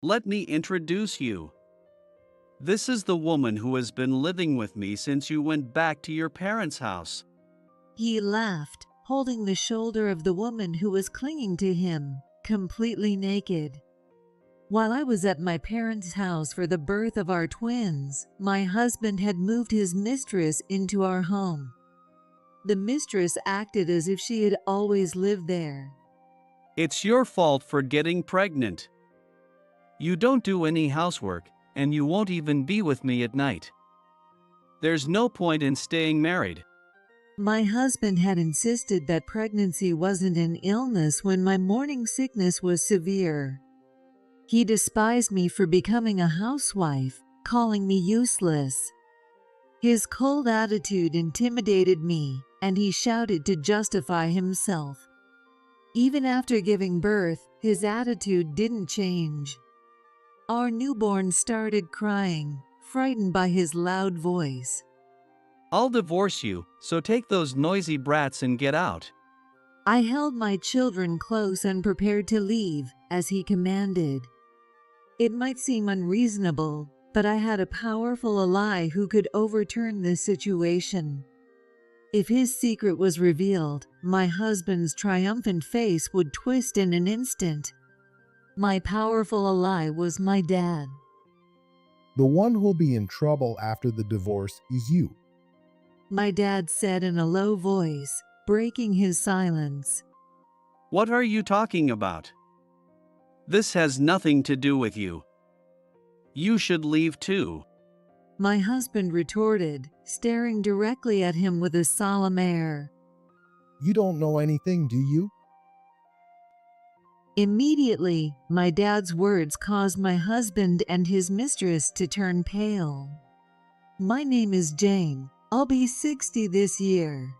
Let me introduce you. This is the woman who has been living with me since you went back to your parents' house. He laughed, holding the shoulder of the woman who was clinging to him, completely naked. While I was at my parents' house for the birth of our twins, my husband had moved his mistress into our home. The mistress acted as if she had always lived there. It's your fault for getting pregnant. You don't do any housework, and you won't even be with me at night. There's no point in staying married. My husband had insisted that pregnancy wasn't an illness when my morning sickness was severe. He despised me for becoming a housewife, calling me useless. His cold attitude intimidated me, and he shouted to justify himself. Even after giving birth, his attitude didn't change. Our newborn started crying, frightened by his loud voice. I'll divorce you, so take those noisy brats and get out. I held my children close and prepared to leave, as he commanded. It might seem unreasonable, but I had a powerful ally who could overturn this situation. If his secret was revealed, my husband's triumphant face would twist in an instant. My powerful ally was my dad. The one who'll be in trouble after the divorce is you. My dad said in a low voice, breaking his silence. What are you talking about? This has nothing to do with you. You should leave too. My husband retorted, staring directly at him with a solemn air. You don't know anything, do you? Immediately, my dad's words caused my husband and his mistress to turn pale. My name is Jane. I'll be 60 this year.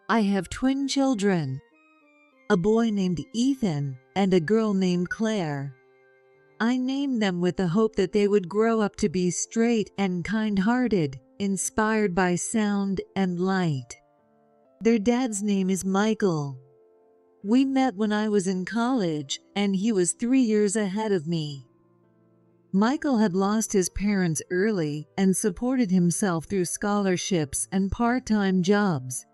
I have twin children, a boy named Ethan and a girl named Claire. I named them with the hope that they would grow up to be straight and kind-hearted, inspired by sound and light. Their dad's name is Michael. We met when I was in college, and he was 3 years ahead of me. Michael had lost his parents early and supported himself through scholarships and part-time jobs.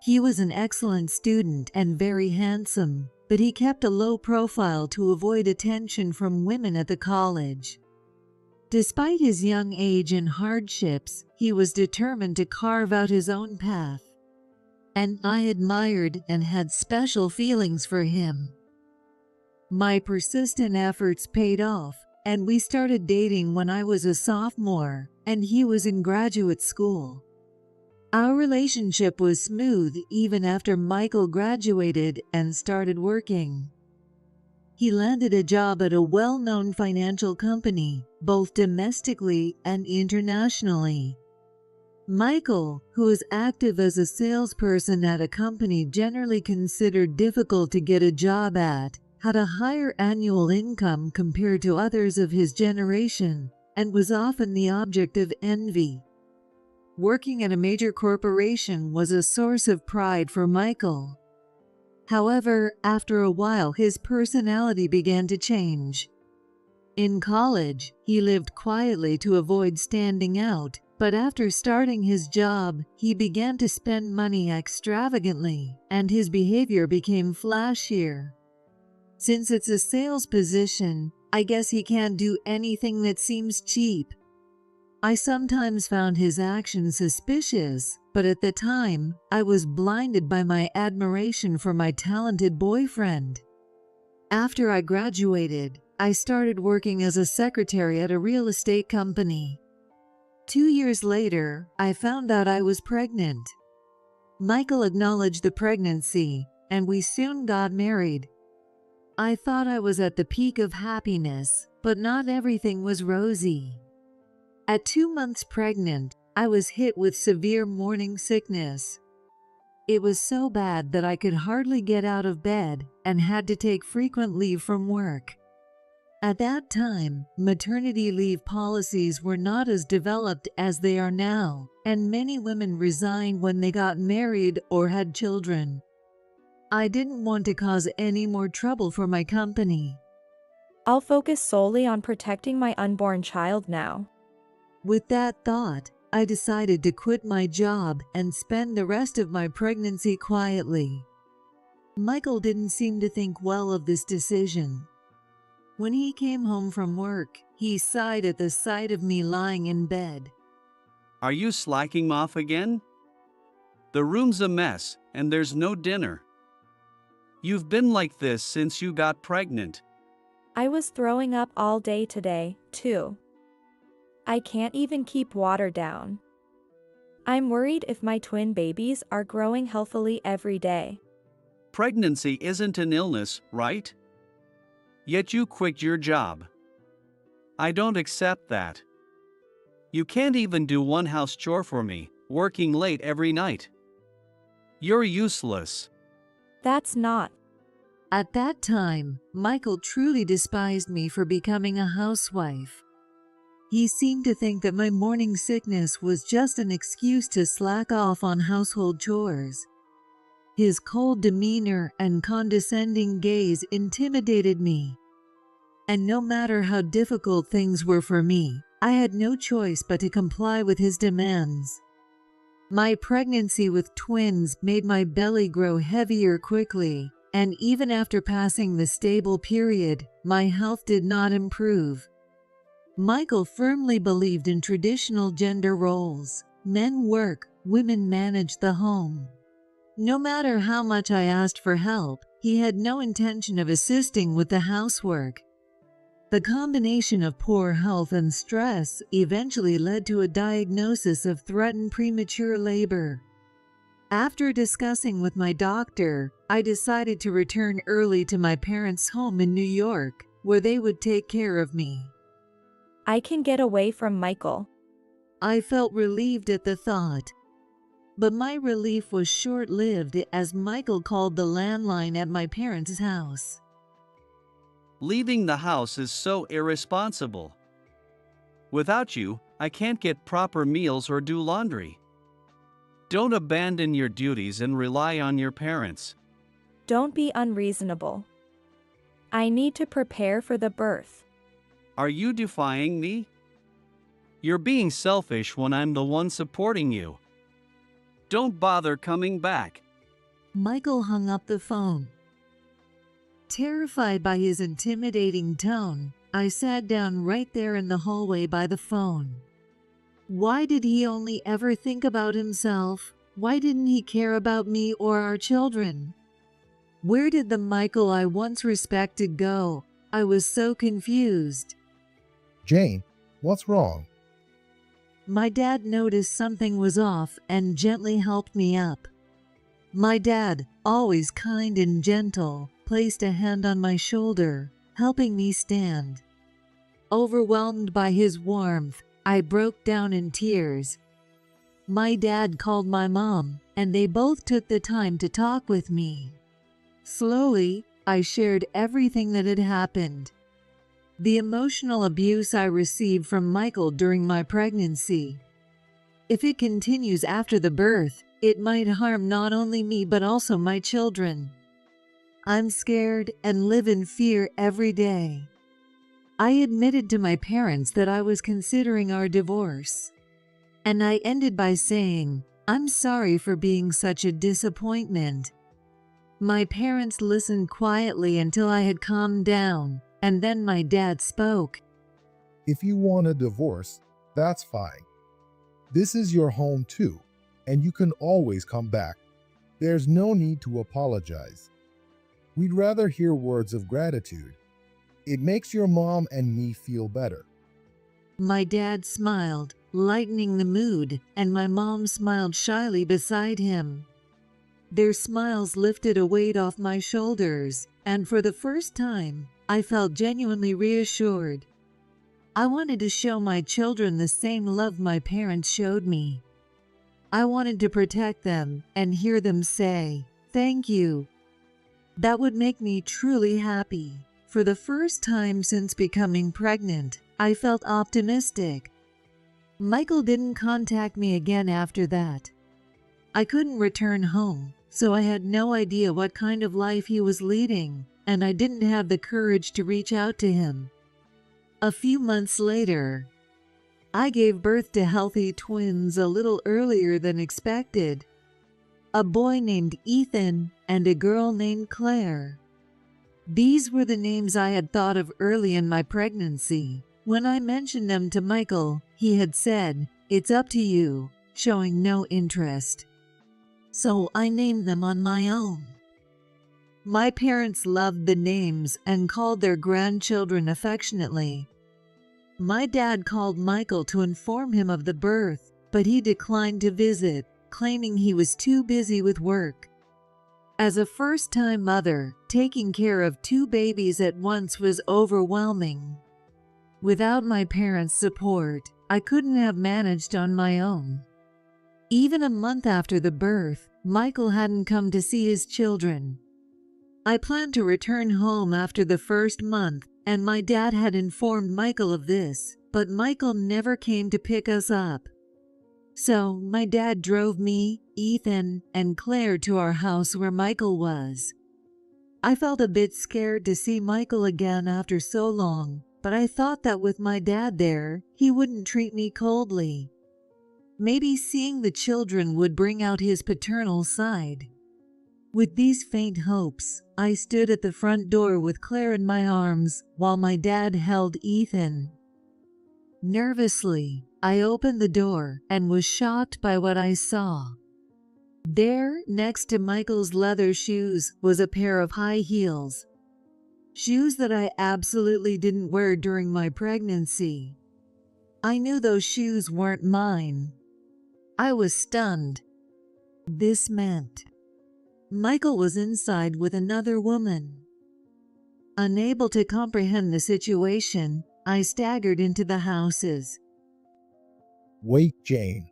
He was an excellent student and very handsome, but he kept a low profile to avoid attention from women at the college. Despite his young age and hardships, he was determined to carve out his own path. And I admired and had special feelings for him. My persistent efforts paid off, and we started dating when I was a sophomore and he was in graduate school. Our relationship was smooth even after Michael graduated and started working. He landed a job at a well-known financial company, both domestically and internationally. Michael, who is active as a salesperson at a company generally considered difficult to get a job at, had a higher annual income compared to others of his generation, and was often the object of envy. Working at a major corporation was a source of pride for Michael. However, after a while his personality began to change. In college, he lived quietly to avoid standing out, but after starting his job, he began to spend money extravagantly, and his behavior became flashier. Since it's a sales position, I guess he can't do anything that seems cheap. I sometimes found his actions suspicious, but at the time, I was blinded by my admiration for my talented boyfriend. After I graduated, I started working as a secretary at a real estate company. 2 years later, I found out I was pregnant. Michael acknowledged the pregnancy, and we soon got married. I thought I was at the peak of happiness, but not everything was rosy. At 2 months pregnant, I was hit with severe morning sickness. It was so bad that I could hardly get out of bed and had to take frequent leave from work. At that time, maternity leave policies were not as developed as they are now, and many women resigned when they got married or had children. I didn't want to cause any more trouble for my company. I'll focus solely on protecting my unborn child now. With that thought, I decided to quit my job and spend the rest of my pregnancy quietly. Michael didn't seem to think well of this decision. When he came home from work, he sighed at the sight of me lying in bed. Are you slacking off again? The room's a mess, and there's no dinner. You've been like this since you got pregnant. I was throwing up all day today, too. I can't even keep water down. I'm worried if my twin babies are growing healthily every day. Pregnancy isn't an illness, right? Yet you quit your job. I don't accept that. You can't even do one house chore for me, working late every night. You're useless. That's not. At that time, Michael truly despised me for becoming a housewife. He seemed to think that my morning sickness was just an excuse to slack off on household chores. His cold demeanor and condescending gaze intimidated me. And no matter how difficult things were for me, I had no choice but to comply with his demands. My pregnancy with twins made my belly grow heavier quickly, and even after passing the stable period, my health did not improve. Michael firmly believed in traditional gender roles. Men work, women manage the home. No matter how much I asked for help, he had no intention of assisting with the housework. The combination of poor health and stress eventually led to a diagnosis of threatened premature labor. After discussing with my doctor, I decided to return early to my parents' home in New York, where they would take care of me. I can get away from Michael. I felt relieved at the thought. But my relief was short-lived as Michael called the landline at my parents' house. Leaving the house is so irresponsible. Without you, I can't get proper meals or do laundry. Don't abandon your duties and rely on your parents. Don't be unreasonable. I need to prepare for the birth. Are you defying me? You're being selfish when I'm the one supporting you. Don't bother coming back. Michael hung up the phone. Terrified by his intimidating tone, I sat down right there in the hallway by the phone. Why did he only ever think about himself? Why didn't he care about me or our children? Where did the Michael I once respected go? I was so confused. Jane, what's wrong? My dad noticed something was off and gently helped me up. My dad, always kind and gentle, placed a hand on my shoulder, helping me stand. Overwhelmed by his warmth, I broke down in tears. My dad called my mom, and they both took the time to talk with me. Slowly, I shared everything that had happened. The emotional abuse I received from Michael during my pregnancy. If it continues after the birth, it might harm not only me but also my children. I'm scared and live in fear every day. I admitted to my parents that I was considering our divorce. And I ended by saying, I'm sorry for being such a disappointment. My parents listened quietly until I had calmed down, and then my dad spoke. If you want a divorce, that's fine. This is your home too, and you can always come back. There's no need to apologize. We'd rather hear words of gratitude. It makes your mom and me feel better. My dad smiled, lightening the mood, and my mom smiled shyly beside him. Their smiles lifted a weight off my shoulders, and for the first time, I felt genuinely reassured. I wanted to show my children the same love my parents showed me. I wanted to protect them and hear them say, "Thank you." That would make me truly happy. For the first time since becoming pregnant, I felt optimistic. Michael didn't contact me again after that. I couldn't return home, so I had no idea what kind of life he was leading, and I didn't have the courage to reach out to him. A few months later, I gave birth to healthy twins a little earlier than expected. A boy named Ethan and a girl named Claire. These were the names I had thought of early in my pregnancy. When I mentioned them to Michael, he had said, "It's up to you," showing no interest. So I named them on my own. My parents loved the names and called their grandchildren affectionately. My dad called Michael to inform him of the birth, but he declined to visit, claiming he was too busy with work. As a first-time mother, taking care of 2 babies at once was overwhelming. Without my parents' support, I couldn't have managed on my own. Even a month after the birth, Michael hadn't come to see his children. I planned to return home after the first month, and my dad had informed Michael of this, but Michael never came to pick us up. So my dad drove me, Ethan, and Claire to our house where Michael was. I felt a bit scared to see Michael again after so long, but I thought that with my dad there, he wouldn't treat me coldly. Maybe seeing the children would bring out his paternal side. With these faint hopes, I stood at the front door with Claire in my arms while my dad held Ethan. Nervously, I opened the door and was shocked by what I saw. There, next to Michael's leather shoes, was a pair of high heels. Shoes that I absolutely didn't wear during my pregnancy. I knew those shoes weren't mine. I was stunned. This meant Michael was inside with another woman. Unable to comprehend the situation, I staggered into the houses. Wait, Jane.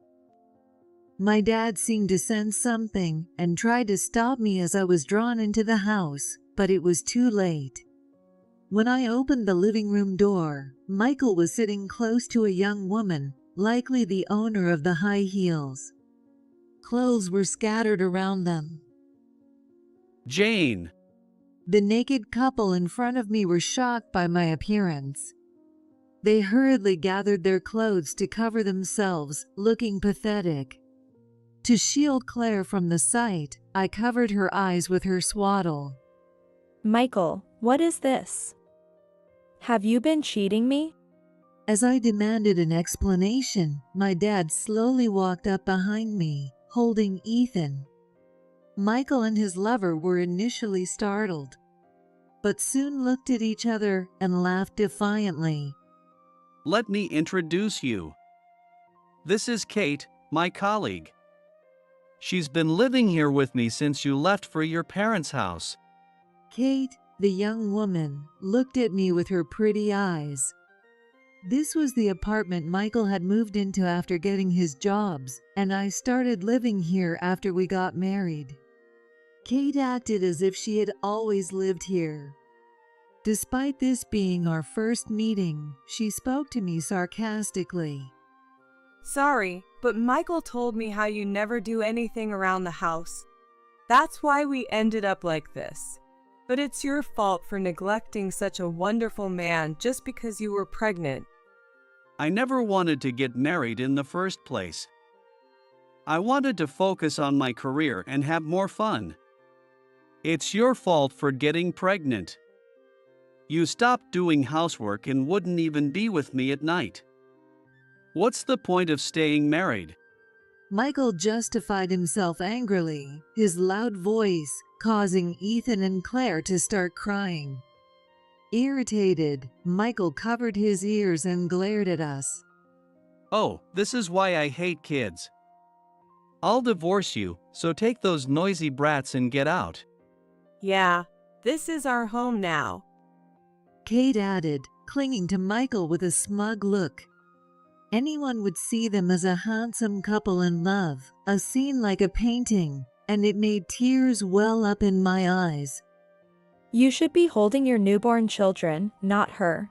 My dad seemed to sense something and tried to stop me as I was drawn into the house, but it was too late. When I opened the living room door, Michael was sitting close to a young woman, likely the owner of the high heels. Clothes were scattered around them. Jane! The naked couple in front of me were shocked by my appearance. They hurriedly gathered their clothes to cover themselves, looking pathetic. To shield Claire from the sight, I covered her eyes with her swaddle. Michael, what is this? Have you been cheating me? As I demanded an explanation, my dad slowly walked up behind me, holding Ethan. Michael and his lover were initially startled, but soon looked at each other and laughed defiantly. Let me introduce you. This is Kate, my colleague. She's been living here with me since you left for your parents' house. Kate, the young woman, looked at me with her pretty eyes. This was the apartment Michael had moved into after getting his jobs, and I started living here after we got married. Kate acted as if she had always lived here. Despite this being our first meeting, she spoke to me sarcastically. Sorry, but Michael told me how you never do anything around the house. That's why we ended up like this. But it's your fault for neglecting such a wonderful man just because you were pregnant. I never wanted to get married in the first place. I wanted to focus on my career and have more fun. It's your fault for getting pregnant. You stopped doing housework and wouldn't even be with me at night. What's the point of staying married? Michael justified himself angrily, his loud voice causing Ethan and Claire to start crying. Irritated, Michael covered his ears and glared at us. Oh, this is why I hate kids. I'll divorce you, so take those noisy brats and get out. Yeah, this is our home now. Kate added, clinging to Michael with a smug look. Anyone would see them as a handsome couple in love, a scene like a painting, and it made tears well up in my eyes. You should be holding your newborn children, not her.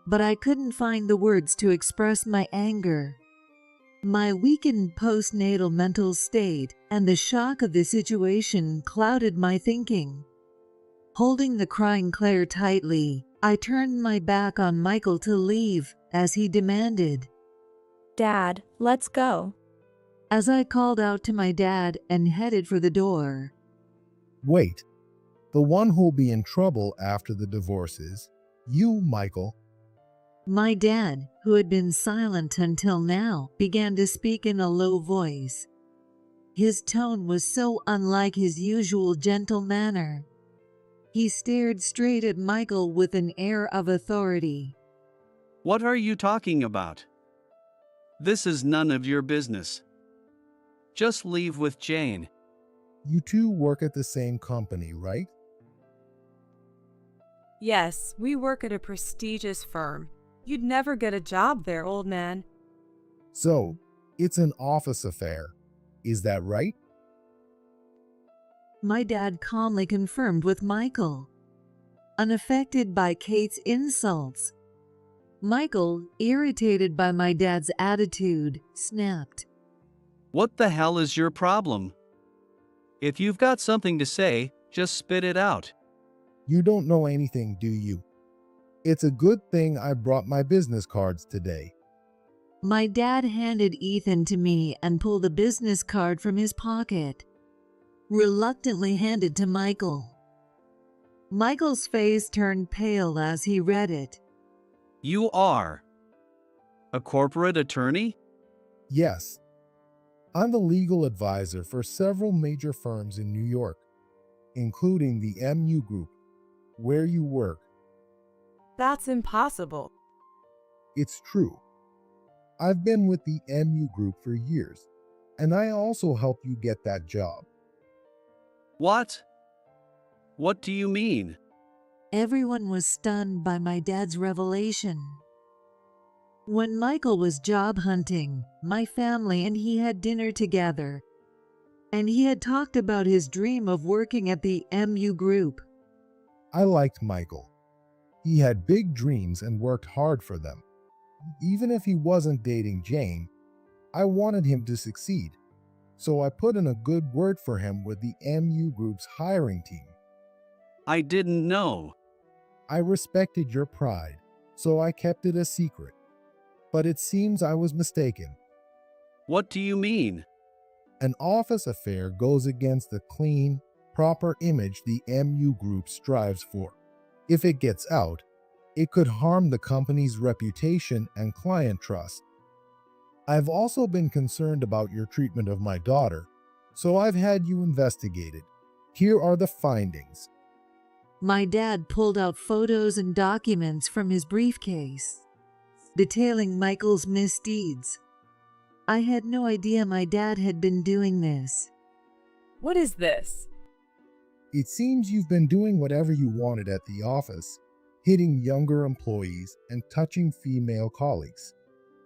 But I couldn't find the words to express my anger. My weakened postnatal mental state and the shock of the situation clouded my thinking. Holding the crying Claire tightly, I turned my back on Michael to leave, as he demanded. Dad, let's go. As I called out to my dad and headed for the door. Wait. The one who'll be in trouble after the divorce is you, Michael. My dad, who had been silent until now, began to speak in a low voice. His tone was so unlike his usual gentle manner. He stared straight at Michael with an air of authority. What are you talking about? This is none of your business. Just leave with Jane. You two work at the same company, right? Yes, we work at a prestigious firm. You'd never get a job there, old man. So, it's an office affair. Is that right? My dad calmly confirmed with Michael, unaffected by Kate's insults. Michael, irritated by my dad's attitude, snapped. What the hell is your problem? If you've got something to say, just spit it out. You don't know anything, do you? It's a good thing I brought my business cards today. My dad handed Ethan to me and pulled a business card from his pocket. Reluctantly handed to Michael. Michael's face turned pale as he read it. You are a corporate attorney? Yes. I'm the legal advisor for several major firms in New York, including the MU Group, where you work. That's impossible. It's true. I've been with the MU Group for years, and I also helped you get that job. What? What do you mean? Everyone was stunned by my dad's revelation. When Michael was job hunting, my family and he had dinner together, and he had talked about his dream of working at the MU Group. I liked Michael. He had big dreams and worked hard for them. Even if he wasn't dating Jane, I wanted him to succeed, so I put in a good word for him with the MU Group's hiring team. I didn't know. I respected your pride, so I kept it a secret. But it seems I was mistaken. What do you mean? An office affair goes against the clean, proper image the MU Group strives for. If it gets out, it could harm the company's reputation and client trust. I've also been concerned about your treatment of my daughter, so I've had you investigated. Here are the findings. My dad pulled out photos and documents from his briefcase, detailing Michael's misdeeds. I had no idea my dad had been doing this. What is this? It seems you've been doing whatever you wanted at the office, hitting younger employees and touching female colleagues.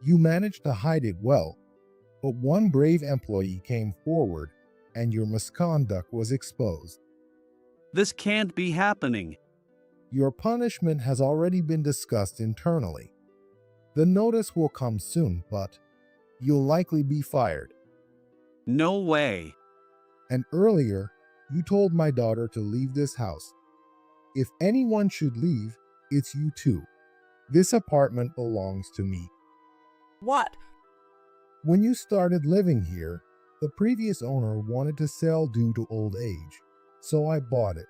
You managed to hide it well, but one brave employee came forward and your misconduct was exposed. This can't be happening. Your punishment has already been discussed internally. The notice will come soon, but you'll likely be fired. No way. And earlier, you told my daughter to leave this house. If anyone should leave, it's you two. This apartment belongs to me. What? When you started living here, the previous owner wanted to sell due to old age, so I bought it.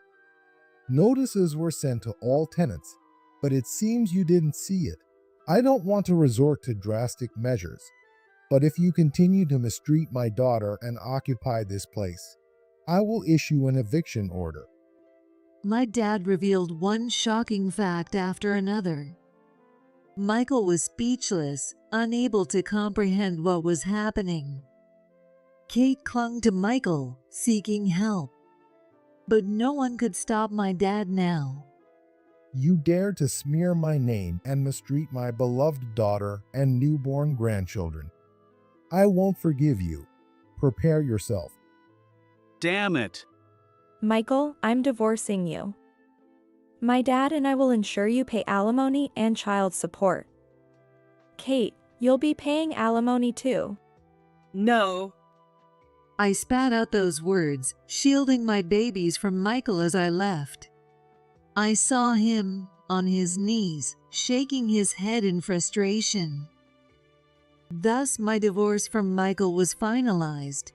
Notices were sent to all tenants, but it seems you didn't see it. I don't want to resort to drastic measures, but if you continue to mistreat my daughter and occupy this place, I will issue an eviction order. My dad revealed one shocking fact after another. Michael was speechless, unable to comprehend what was happening. Kate clung to Michael, seeking help. But no one could stop my dad now. You dare to smear my name and mistreat my beloved daughter and newborn grandchildren. I won't forgive you. Prepare yourself. Damn it. Michael, I'm divorcing you. My dad and I will ensure you pay alimony and child support. Kate, you'll be paying alimony too. No. I spat out those words, shielding my babies from Michael as I left. I saw him, on his knees, shaking his head in frustration. Thus, my divorce from Michael was finalized.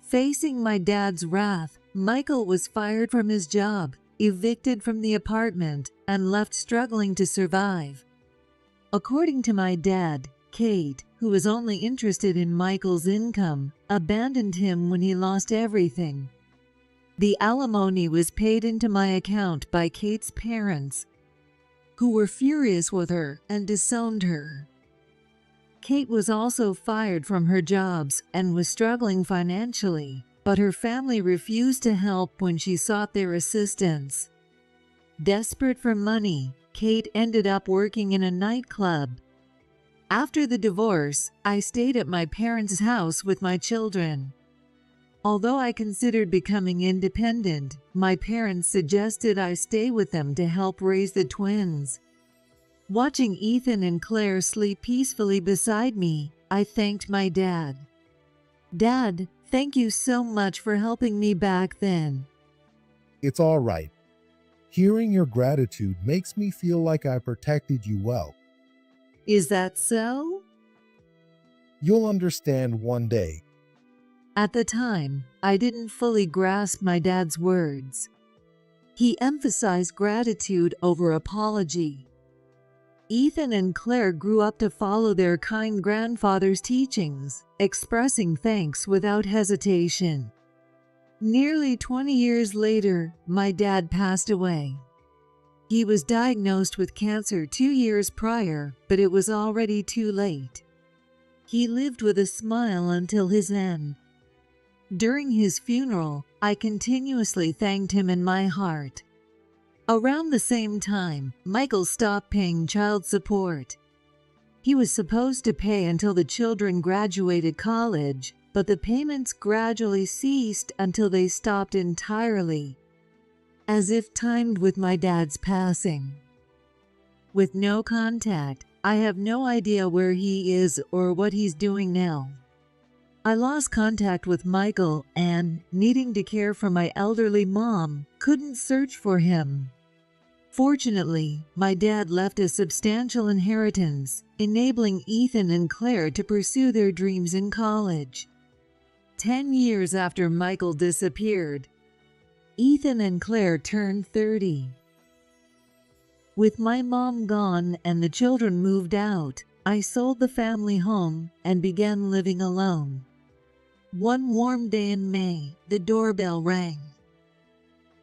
Facing my dad's wrath, Michael was fired from his job, evicted from the apartment, and left struggling to survive. According to my dad, Kate, who was only interested in Michael's income, abandoned him when he lost everything. The alimony was paid into my account by Kate's parents, who were furious with her and disowned her. Kate was also fired from her jobs and was struggling financially, but her family refused to help when she sought their assistance. Desperate for money, Kate ended up working in a nightclub. After the divorce, I stayed at my parents' house with my children. Although I considered becoming independent, my parents suggested I stay with them to help raise the twins. Watching Ethan and Claire sleep peacefully beside me, I thanked my dad. Dad, thank you so much for helping me back then. It's all right. Hearing your gratitude makes me feel like I protected you well. Is that so? You'll understand one day. At the time, I didn't fully grasp my dad's words. He emphasized gratitude over apology. Ethan and Claire grew up to follow their kind grandfather's teachings, expressing thanks without hesitation. Nearly 20 years later, my dad passed away. He was diagnosed with cancer 2 years prior, but it was already too late. He lived with a smile until his end. During his funeral, I continuously thanked him in my heart. Around the same time, Michael stopped paying child support. He was supposed to pay until the children graduated college, but the payments gradually ceased until they stopped entirely, as if timed with my dad's passing. With no contact, I have no idea where he is or what he's doing now. I lost contact with Michael and, needing to care for my elderly mom, couldn't search for him. Fortunately, my dad left a substantial inheritance, enabling Ethan and Claire to pursue their dreams in college. 10 years after Michael disappeared, Ethan and Claire turned 30. With my mom gone and the children moved out, I sold the family home and began living alone. One warm day in May, the doorbell rang.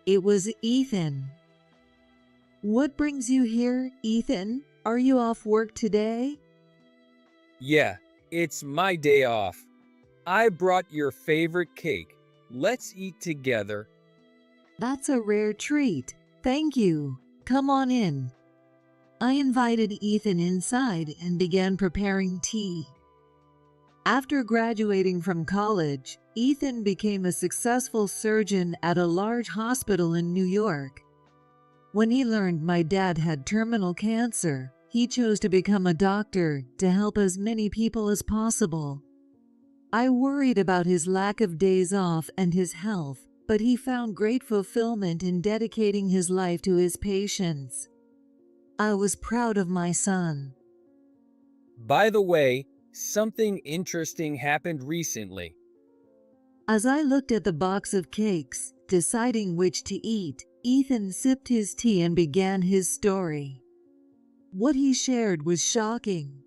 It was Ethan. "What brings you here, Ethan? Are you off work today?" Yeah, it's my day off. I brought your favorite cake. Let's eat together. "That's a rare treat. Thank you. Come on in." I invited Ethan inside and began preparing tea. After graduating from college, Ethan became a successful surgeon at a large hospital in New York. When he learned my dad had terminal cancer, he chose to become a doctor to help as many people as possible. I worried about his lack of days off and his health, but he found great fulfillment in dedicating his life to his patients. I was proud of my son. By the way, something interesting happened recently. As I looked at the box of cakes, deciding which to eat, Ethan sipped his tea and began his story. What he shared was shocking.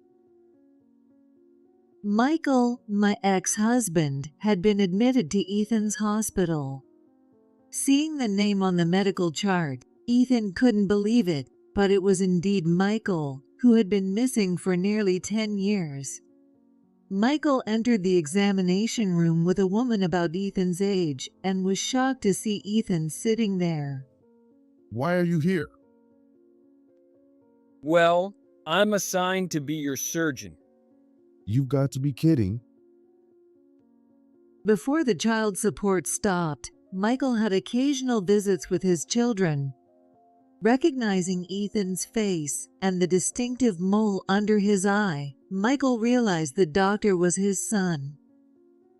Michael, my ex-husband, had been admitted to Ethan's hospital. Seeing the name on the medical chart, Ethan couldn't believe it, but it was indeed Michael, who had been missing for nearly 10 years. Michael entered the examination room with a woman about Ethan's age and was shocked to see Ethan sitting there. Why are you here? Well, I'm assigned to be your surgeon. You've got to be kidding. Before the child support stopped, Michael had occasional visits with his children. Recognizing Ethan's face and the distinctive mole under his eye, Michael realized the doctor was his son.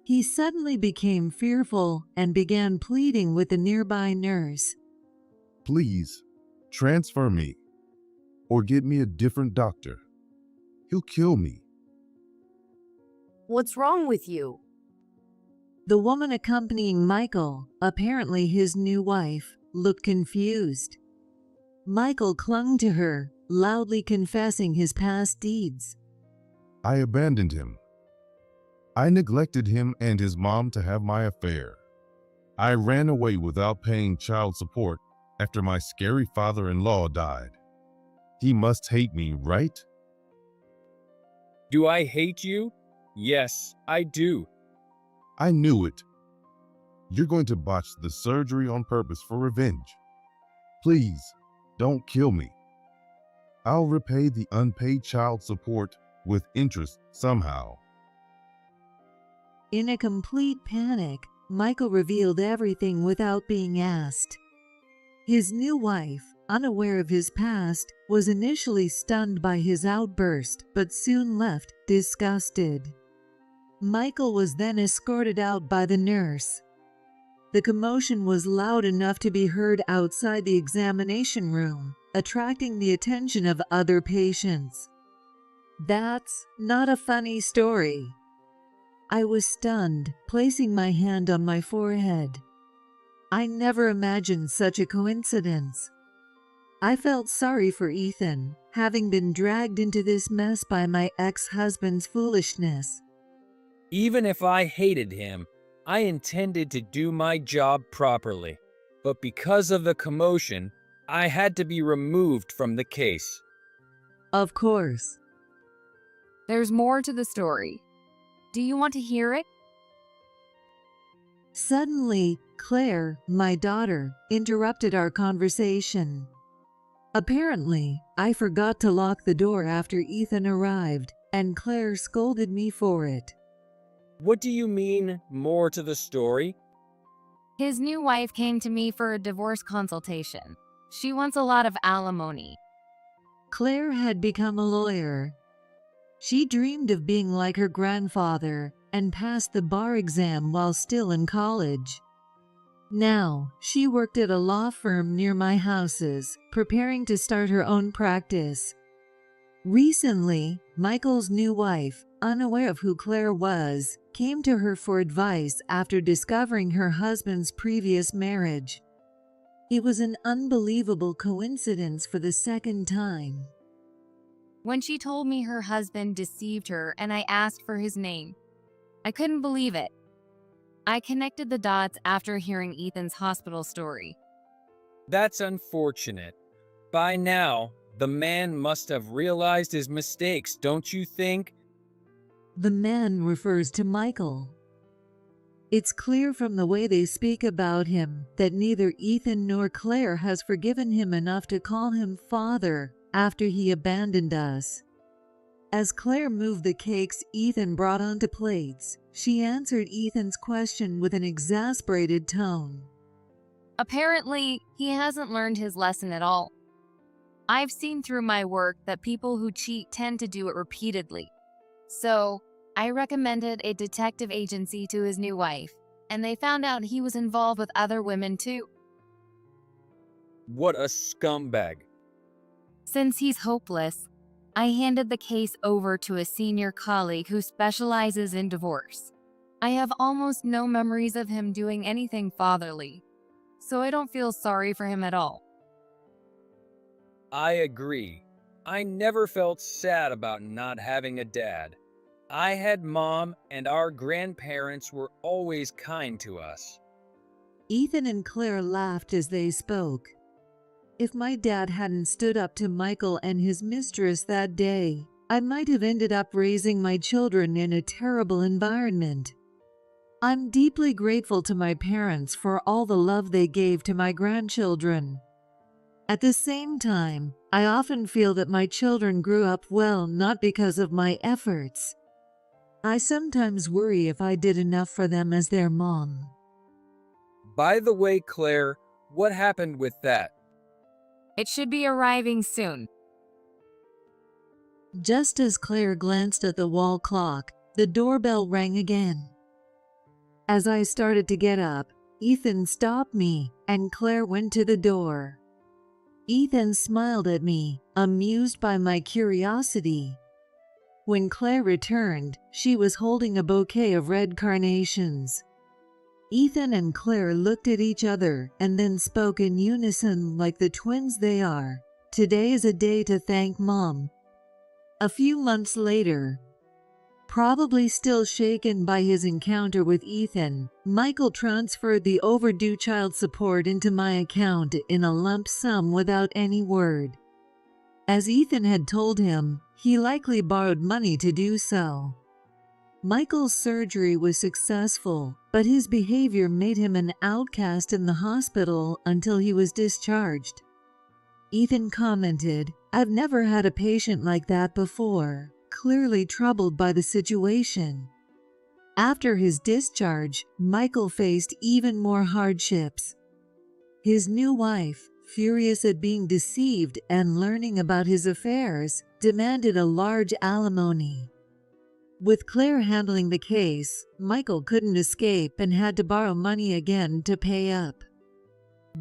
He suddenly became fearful and began pleading with the nearby nurse. Please, transfer me, or get me a different doctor. He'll kill me. What's wrong with you? The woman accompanying Michael, apparently his new wife, looked confused. Michael clung to her, loudly confessing his past deeds. I abandoned him. I neglected him and his mom to have my affair. I ran away without paying child support after my scary father-in-law died. He must hate me, right? Do I hate you? Yes, I do. I knew it. You're going to botch the surgery on purpose for revenge. Please, don't kill me. I'll repay the unpaid child support with interest somehow. In a complete panic, Michael revealed everything without being asked. His new wife, unaware of his past, was initially stunned by his outburst, but soon left, disgusted. Michael was then escorted out by the nurse. The commotion was loud enough to be heard outside the examination room, attracting the attention of other patients. That's not a funny story. I was stunned, placing my hand on my forehead. I never imagined such a coincidence. I felt sorry for Ethan, having been dragged into this mess by my ex-husband's foolishness. Even if I hated him, I intended to do my job properly. But because of the commotion, I had to be removed from the case. Of course. There's more to the story. Do you want to hear it? Suddenly, Claire, my daughter, interrupted our conversation. Apparently, I forgot to lock the door after Ethan arrived, and Claire scolded me for it. What do you mean, more to the story? His new wife came to me for a divorce consultation. She wants a lot of alimony. Claire had become a lawyer. She dreamed of being like her grandfather and passed the bar exam while still in college. Now, she worked at a law firm near my houses, preparing to start her own practice. Recently, Michael's new wife, unaware of who Claire was, came to her for advice after discovering her husband's previous marriage. It was an unbelievable coincidence for the second time. When she told me her husband deceived her and I asked for his name, I couldn't believe it. I connected the dots after hearing Ethan's hospital story. That's unfortunate. By now, the man must have realized his mistakes, don't you think? The man refers to Michael. It's clear from the way they speak about him that neither Ethan nor Claire has forgiven him enough to call him father after he abandoned us. As Claire moved the cakes Ethan brought onto plates, she answered Ethan's question with an exasperated tone. Apparently, he hasn't learned his lesson at all. I've seen through my work that people who cheat tend to do it repeatedly. So, I recommended a detective agency to his new wife, and they found out he was involved with other women too. What a scumbag. Since he's hopeless, I handed the case over to a senior colleague who specializes in divorce. I have almost no memories of him doing anything fatherly, so I don't feel sorry for him at all. I agree. I never felt sad about not having a dad. I had mom, and our grandparents were always kind to us. Ethan and Claire laughed as they spoke. If my dad hadn't stood up to Michael and his mistress that day, I might have ended up raising my children in a terrible environment. I'm deeply grateful to my parents for all the love they gave to my grandchildren. At the same time, I often feel that my children grew up well not because of my efforts. I sometimes worry if I did enough for them as their mom. By the way, Claire, what happened with that? It should be arriving soon. Just as Claire glanced at the wall clock, the doorbell rang again. As I started to get up, Ethan stopped me, and Claire went to the door. Ethan smiled at me, amused by my curiosity. When Claire returned, she was holding a bouquet of red carnations. Ethan and Claire looked at each other and then spoke in unison like the twins they are. Today is a day to thank Mom. A few months later, probably still shaken by his encounter with Ethan, Michael transferred the overdue child support into my account in a lump sum without any word. As Ethan had told him, he likely borrowed money to do so. Michael's surgery was successful, but his behavior made him an outcast in the hospital until he was discharged. Ethan commented, "I've never had a patient like that before," clearly troubled by the situation. After his discharge, Michael faced even more hardships. His new wife, furious at being deceived and learning about his affairs, demanded a large alimony. With Claire handling the case, Michael couldn't escape and had to borrow money again to pay up.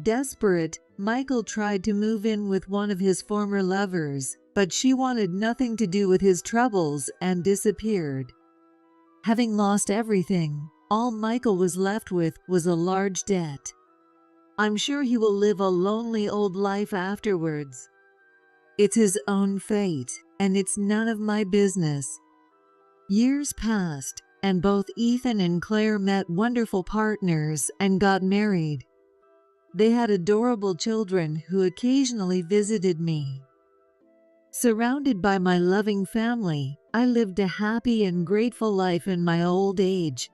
Desperate, Michael tried to move in with one of his former lovers, but she wanted nothing to do with his troubles and disappeared. Having lost everything, all Michael was left with was a large debt. I'm sure he will live a lonely old life afterwards. It's his own fate, and it's none of my business. Years passed, and both Ethan and Claire met wonderful partners and got married. They had adorable children who occasionally visited me. Surrounded by my loving family, I lived a happy and grateful life in my old age,